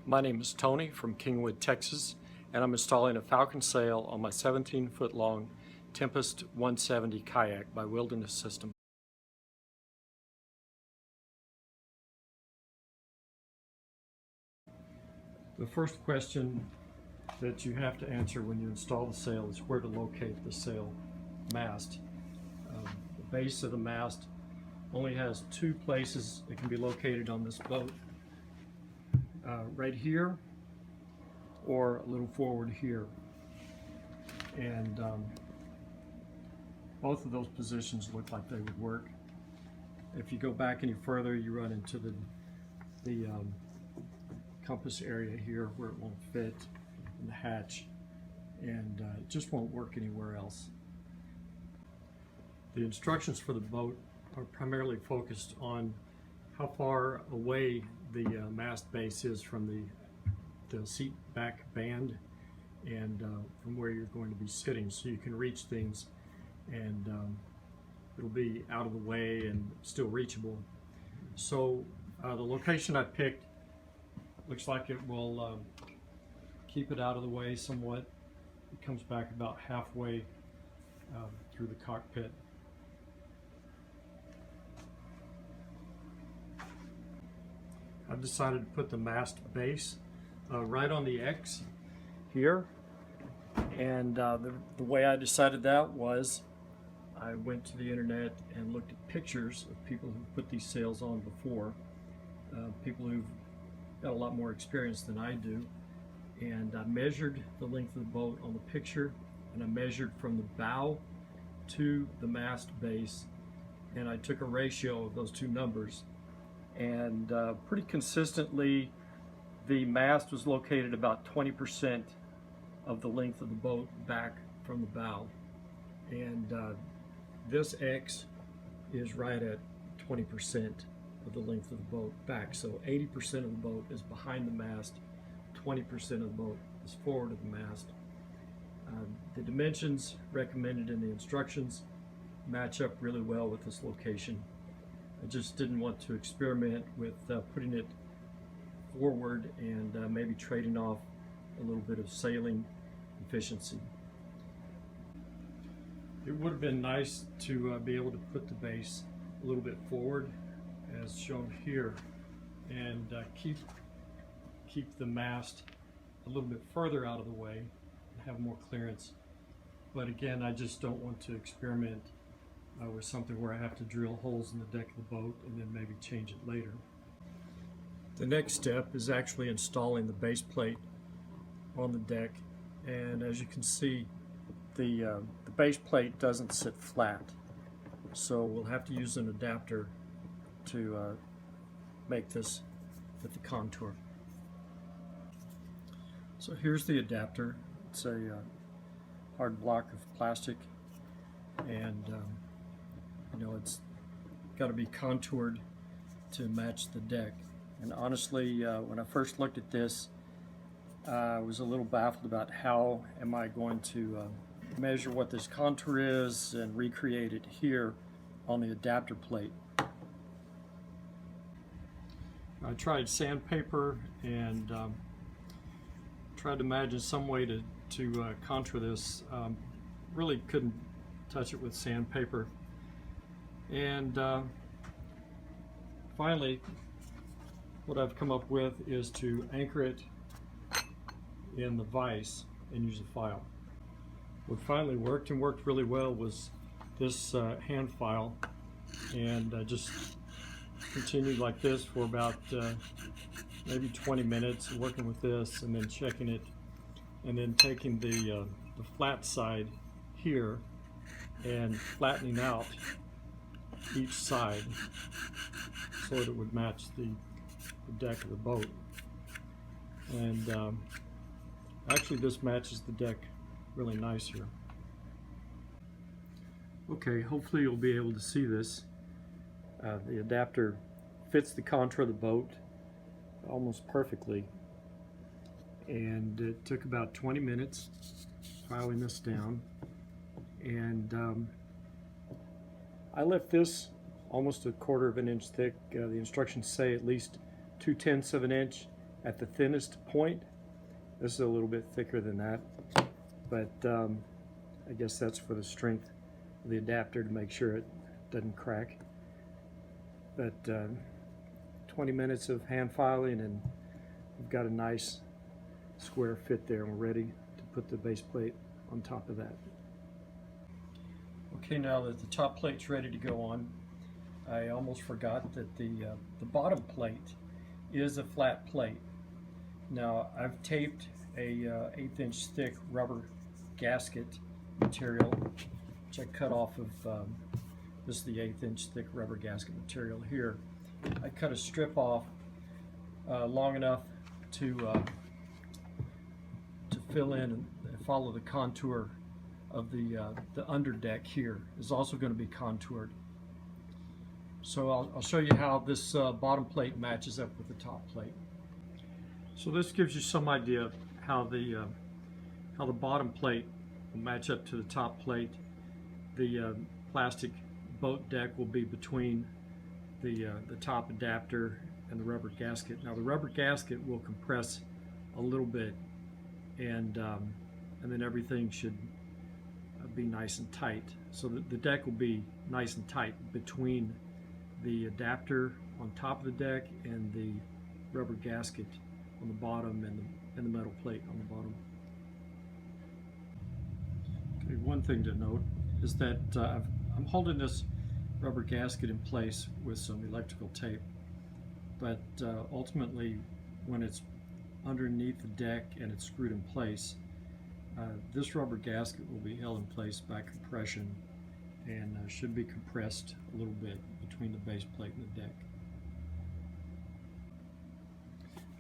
My name is Tony from Kingwood, Texas, and I'm installing a Falcon Sail on my 17-foot long Tempest 170 kayak by Wilderness System. The first question that you have to answer when you install the sail is where to locate the sail mast. The base of the mast only has two places it can be located on this boat. Right here or a little forward here, and both of those positions look like they would work. If you go back any further, you run into the compass area here where it won't fit in the hatch, and it just won't work anywhere else. The instructions for the boat are primarily focused on how far away the mast base is from the seat back band and from where you're going to be sitting, so you can reach things and it'll be out of the way and still reachable. So the location I picked looks like it will keep it out of the way somewhat. It comes back about halfway through the cockpit. I've decided to put the mast base right on the X here, and the way I decided that was I went to the internet and looked at pictures of people who've put these sails on before, people who've got a lot more experience than I do, and I measured the length of the boat on the picture, and I measured from the bow to the mast base, and I took a ratio of those two numbers. And pretty consistently the mast was located about 20% of the length of the boat back from the bow, and this X is right at 20% of the length of the boat back. So 80% of the boat is behind the mast, 20% of the boat is forward of the mast. The dimensions recommended in the instructions match up really well with this location. I just didn't want to experiment with putting it forward and maybe trading off a little bit of sailing efficiency. It would have been nice to be able to put the base a little bit forward as shown here, and keep the mast a little bit further out of the way and have more clearance. But again, I just don't want to experiment with something where I have to drill holes in the deck of the boat and then maybe change it later. The next step is actually installing the base plate on the deck, and as you can see, the base plate doesn't sit flat, so we'll have to use an adapter to make this fit the contour. So here's the adapter. It's a hard block of plastic, and you know, it's got to be contoured to match the deck. And honestly, when I first looked at this, I was a little baffled about how am I going to measure what this contour is and recreate it here on the adapter plate. I tried sandpaper and tried to imagine some way to contour this. Really couldn't touch it with sandpaper. And finally, what I've come up with is to anchor it in the vise and use a file. What finally worked, and worked really well, was this hand file, and I just continued like this for about maybe 20 minutes, working with this and then checking it, and then taking the flat side here and flattening out each side so that it would match the deck of the boat. And actually this matches the deck really nice here. Okay, hopefully you'll be able to see this. The adapter fits the contour of the boat almost perfectly, and it took about 20 minutes filing this down, and I left this almost 1/4 of an inch thick. The instructions say at least 2/10 of an inch, at the thinnest point. This is a little bit thicker than that, but I guess that's for the strength of the adapter to make sure it doesn't crack. But 20 minutes of hand filing and we've got a nice square fit there, and we're ready to put the base plate on top of that. Okay, now that the top plate's ready to go on, I almost forgot that the bottom plate is a flat plate. Now I've taped a 1/8 inch thick rubber gasket material, which I cut off of, this is the 1/8 inch thick rubber gasket material here. I cut a strip off long enough to fill in and follow the contour of the underdeck here. Is also going to be contoured. So I'll show you how this bottom plate matches up with the top plate. So this gives you some idea of how the bottom plate will match up to the top plate. The plastic boat deck will be between the top adapter and the rubber gasket. Now the rubber gasket will compress a little bit, and then everything should be nice and tight. So the deck will be nice and tight between the adapter on top of the deck and the rubber gasket on the bottom and the metal plate on the bottom. Okay, one thing to note is that I'm holding this rubber gasket in place with some electrical tape, but ultimately when it's underneath the deck and it's screwed in place, this rubber gasket will be held in place by compression and should be compressed a little bit between the base plate and the deck.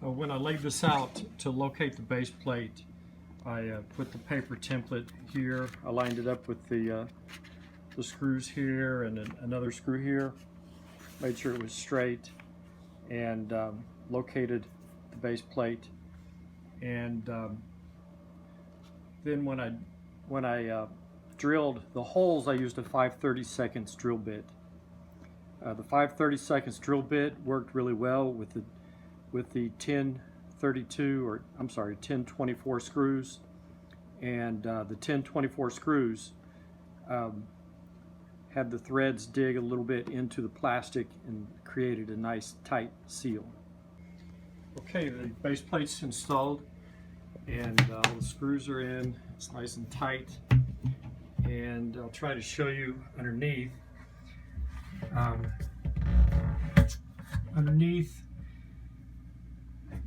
When I laid this out to locate the base plate, I put the paper template here. I lined it up with the screws here and another screw here, made sure it was straight, and located the base plate. And then when I drilled the holes, I used a 5/32 drill bit. The 5/32 drill bit worked really well with the 1024 screws, and the 1024 screws had the threads dig a little bit into the plastic and created a nice tight seal. Okay, the base plate's installed and all the screws are in. It's nice and tight, and I'll try to show you underneath. Underneath,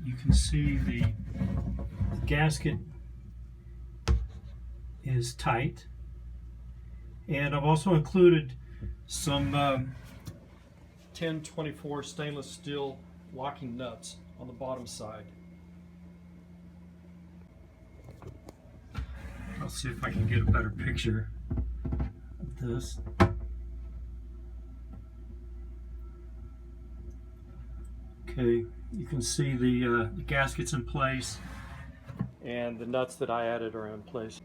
you can see the gasket is tight, and I've also included some 1024 stainless steel locking nuts on the bottom side. I'll see if I can get a better picture of this. Okay, you can see the gaskets in place, and the nuts that I added are in place.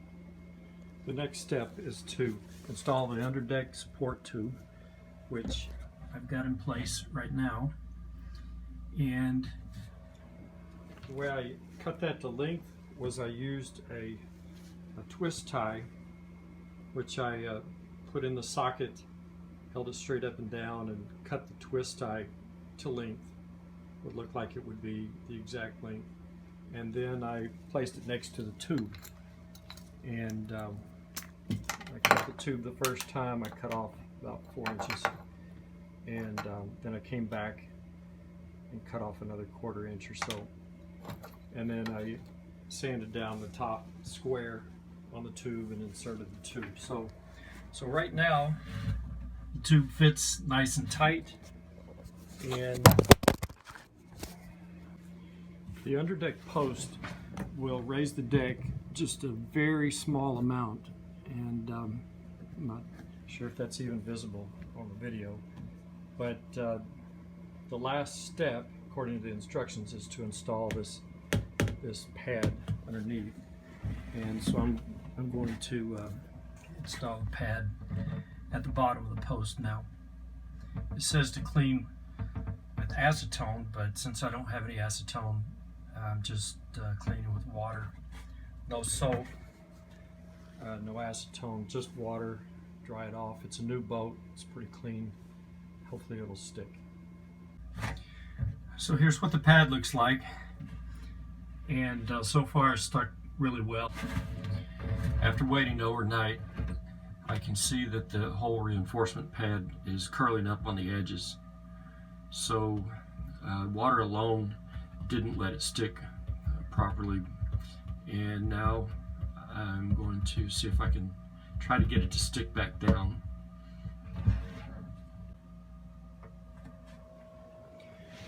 The next step is to install the underdeck support tube, which I've got in place right now. And the way I cut that to length was I used a twist tie, which I put in the socket, held it straight up and down, and cut the twist tie to length. Would look like it would be the exact length, and then I placed it next to the tube, and I cut the tube the first time. I cut off about 4 inches, and then I came back and cut off another 1/4 inch or so, and then I sanded down the top square on the tube and inserted the tube. So right now the tube fits nice and tight, and the underdeck post will raise the deck just a very small amount, and I'm not sure if that's even visible on the video, but the last step, according to the instructions, is to install this pad underneath. And so I'm going to install the pad at the bottom of the post now. It says to clean with acetone, but since I don't have any acetone, I'm just cleaning with water. No soap, no acetone, just water. Dry it off. It's a new boat. It's pretty clean. Hopefully it'll stick. So here's what the pad looks like. And so far it's stuck really well. After waiting overnight, I can see that the whole reinforcement pad is curling up on the edges. So water alone didn't let it stick properly. And now I'm going to see if I can try to get it to stick back down.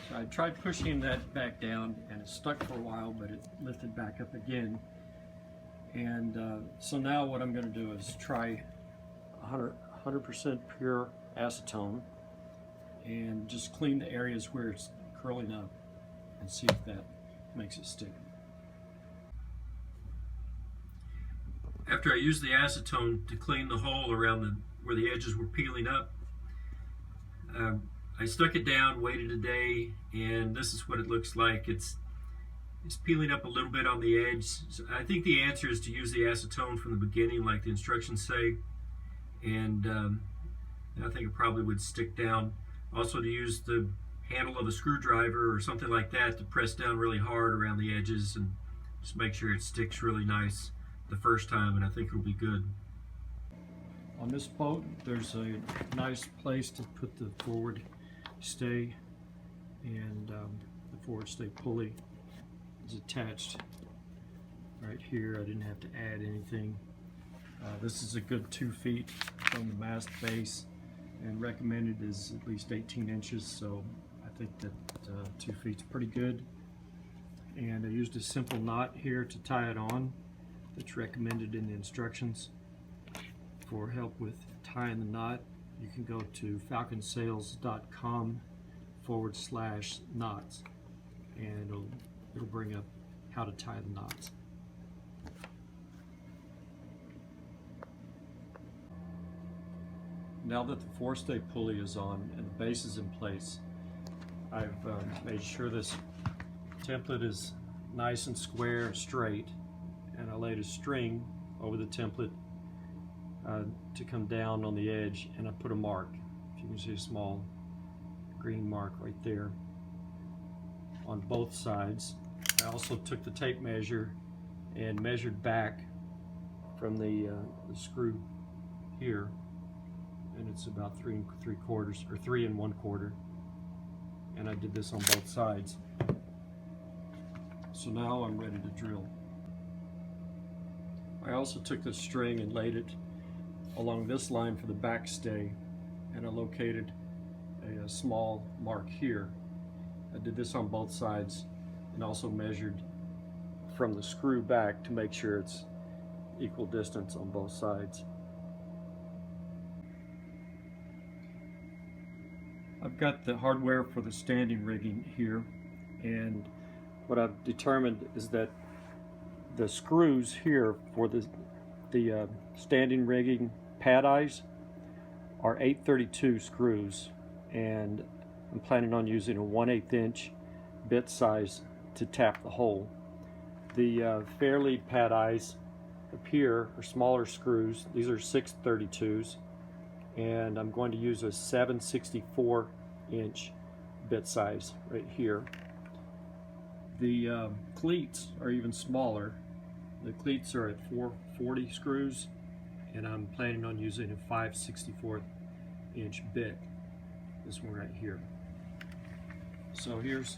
So I tried pushing that back down and it stuck for a while, but it lifted back up again. And so now what I'm going to do is try 100% pure acetone and just clean the areas where it's curling up and see if that makes it stick. After I used the acetone to clean the hole around where the edges were peeling up, I stuck it down, waited a day, and this is what it looks like. It's peeling up a little bit on the edge. So I think the answer is to use the acetone from the beginning, like the instructions say, and I think it probably would stick down. Also to use the handle of a screwdriver or something like that to press down really hard around the edges and just make sure it sticks really nice the first time, and I think it'll be good. On this boat, there's a nice place to put the forward stay, and the forward stay pulley is attached right here. I didn't have to add anything. This is a good 2 feet from the mast base, and recommended is at least 18 inches, so I think that 2 feet's pretty good. And I used a simple knot here to tie it on that's recommended in the instructions. For help with tying the knot, you can go to falconsails.com/knots, and it'll bring up how to tie the knots. Now that the forestay pulley is on and the base is in place, I've made sure this template is nice and square and straight, and I laid a string over the template to come down on the edge, and I put a mark. If you can see a small green mark right there on both sides. I also took the tape measure and measured back from the screw here, and it's about 3 3/4 or 3 1/4, and I did this on both sides. So now I'm ready to drill. I also took this string and laid it along this line for the back stay, and I located a small mark here. I did this on both sides and also measured from the screw back to make sure it's equal distance on both sides. I've got the hardware for the standing rigging here, and what I've determined is that the screws here for the standing rigging pad eyes are 832 screws, and I'm planning on using a 1/8 inch bit size to tap the hole. The fairly pad eyes up here are smaller screws. These are 632s, and I'm going to use a 7/64 inch bit size right here. The cleats are even smaller. The cleats are at 440 screws, and I'm planning on using a 5/64 inch bit, this one right here. So here's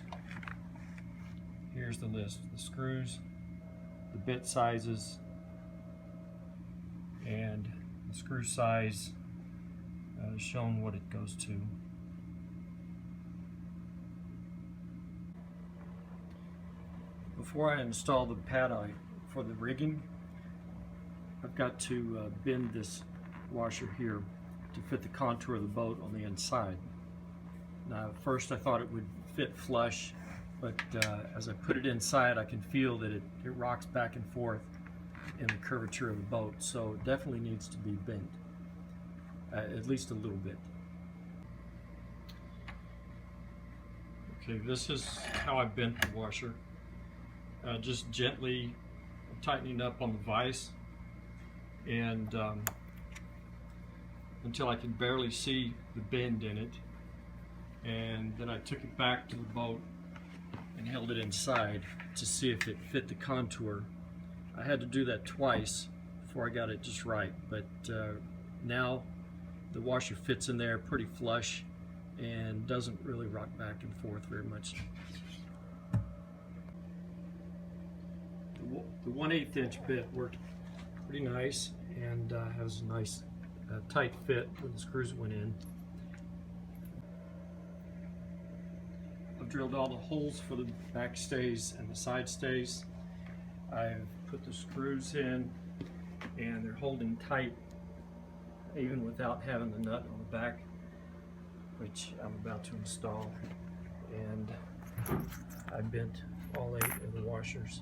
the list: the screws, the bit sizes, and the screw size shown what it goes to. Before I install the pad eye for the rigging, I've got to bend this washer here to fit the contour of the boat on the inside. Now, at first I thought it would fit flush, but as I put it inside, I can feel that it rocks back and forth in the curvature of the boat, so it definitely needs to be bent, at least a little bit. Okay, this is how I bent the washer. just gently tightening up on the vise, and until I could barely see the bend in it. And then I took it back to the boat and held it inside to see if it fit the contour. I had to do that twice before I got it just right, but now the washer fits in there pretty flush and doesn't really rock back and forth very much. The 1/8 inch bit worked pretty nice and has a nice tight fit where the screws went in. I've drilled all the holes for the back stays and the side stays. I've put the screws in and they're holding tight even without having the nut on the back, which I'm about to install. And I bent all 8 of the washers.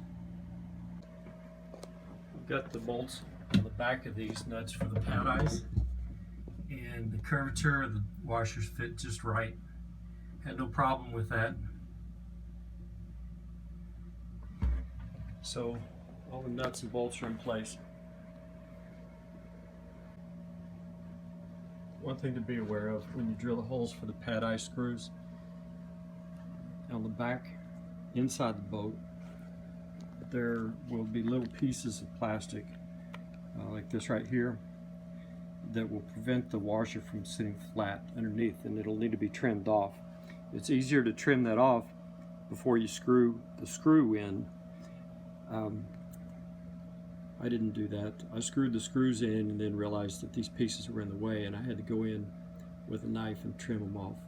I've got the bolts on the back of these nuts for the pad eyes, and the curvature of the washers fit just right. Had no problem with that. So all the nuts and bolts are in place. One thing to be aware of when you drill the holes for the pad eye screws, on the back inside the boat there will be little pieces of plastic like this right here that will prevent the washer from sitting flat underneath, and it'll need to be trimmed off. It's easier to trim that off before you screw the screw in. I didn't do that. I screwed the screws in and then realized that these pieces were in the way, and I had to go in with a knife and trim them off.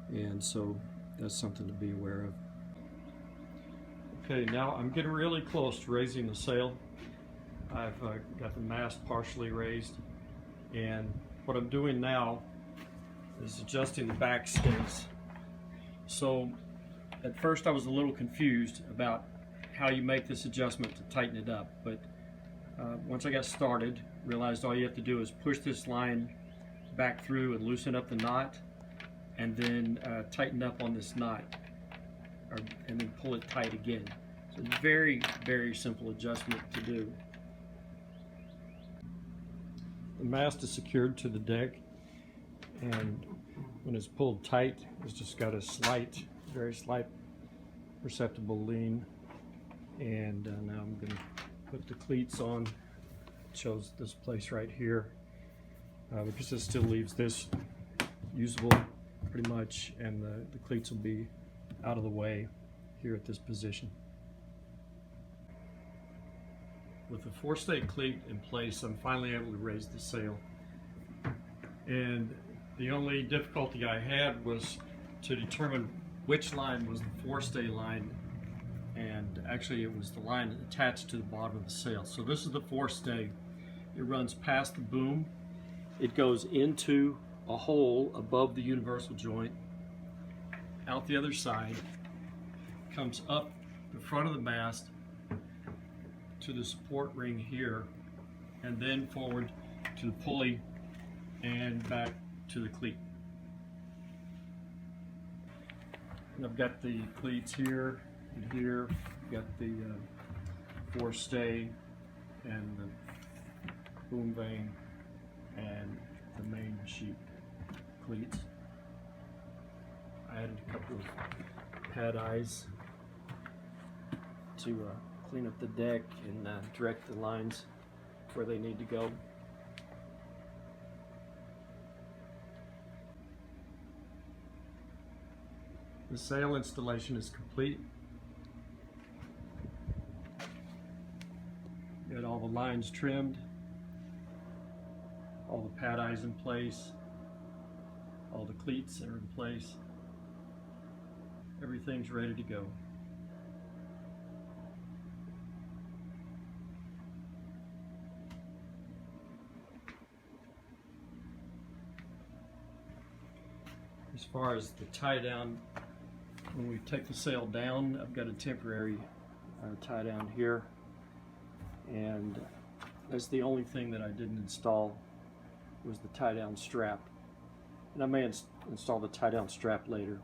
And so that's something to be aware of. Okay, now I'm getting really close to raising the sail. I've got the mast partially raised, and what I'm doing now is adjusting the back stays. So at first I was a little confused about how you make this adjustment to tighten it up, but once I got started, realized all you have to do is push this line back through and loosen up the knot, and then tighten up on this knot, and then pull it tight again. So very, very simple adjustment to do. The mast is secured to the deck, and when it's pulled tight, it's just got a slight, very slight perceptible lean. And now I'm going to put the cleats on. It shows this place right here, because it still leaves this usable pretty much, and the cleats will be out of the way here at this position. With the forestay cleat in place, I'm finally able to raise the sail. And the only difficulty I had was to determine which line was the forestay line, and actually it was the line attached to the bottom of the sail. So this is the forestay. It runs past the boom. It goes into a hole above the universal joint, out the other side, comes up the front of the mast to the support ring here, and then forward to the pulley and back to the cleat. And I've got the cleats here and here. I've got the forestay and the boom vane and the main sheet cleats. I added a couple of pad eyes to clean up the deck and direct the lines where they need to go. The sail installation is complete. Got all the lines trimmed, all the pad eyes in place, all the cleats are in place. Everything's ready to go. As far as the tie down, when we take the sail down, I've got a temporary tie down here, and that's the only thing that I didn't install was the tie down strap. And I may install the tie down strap later.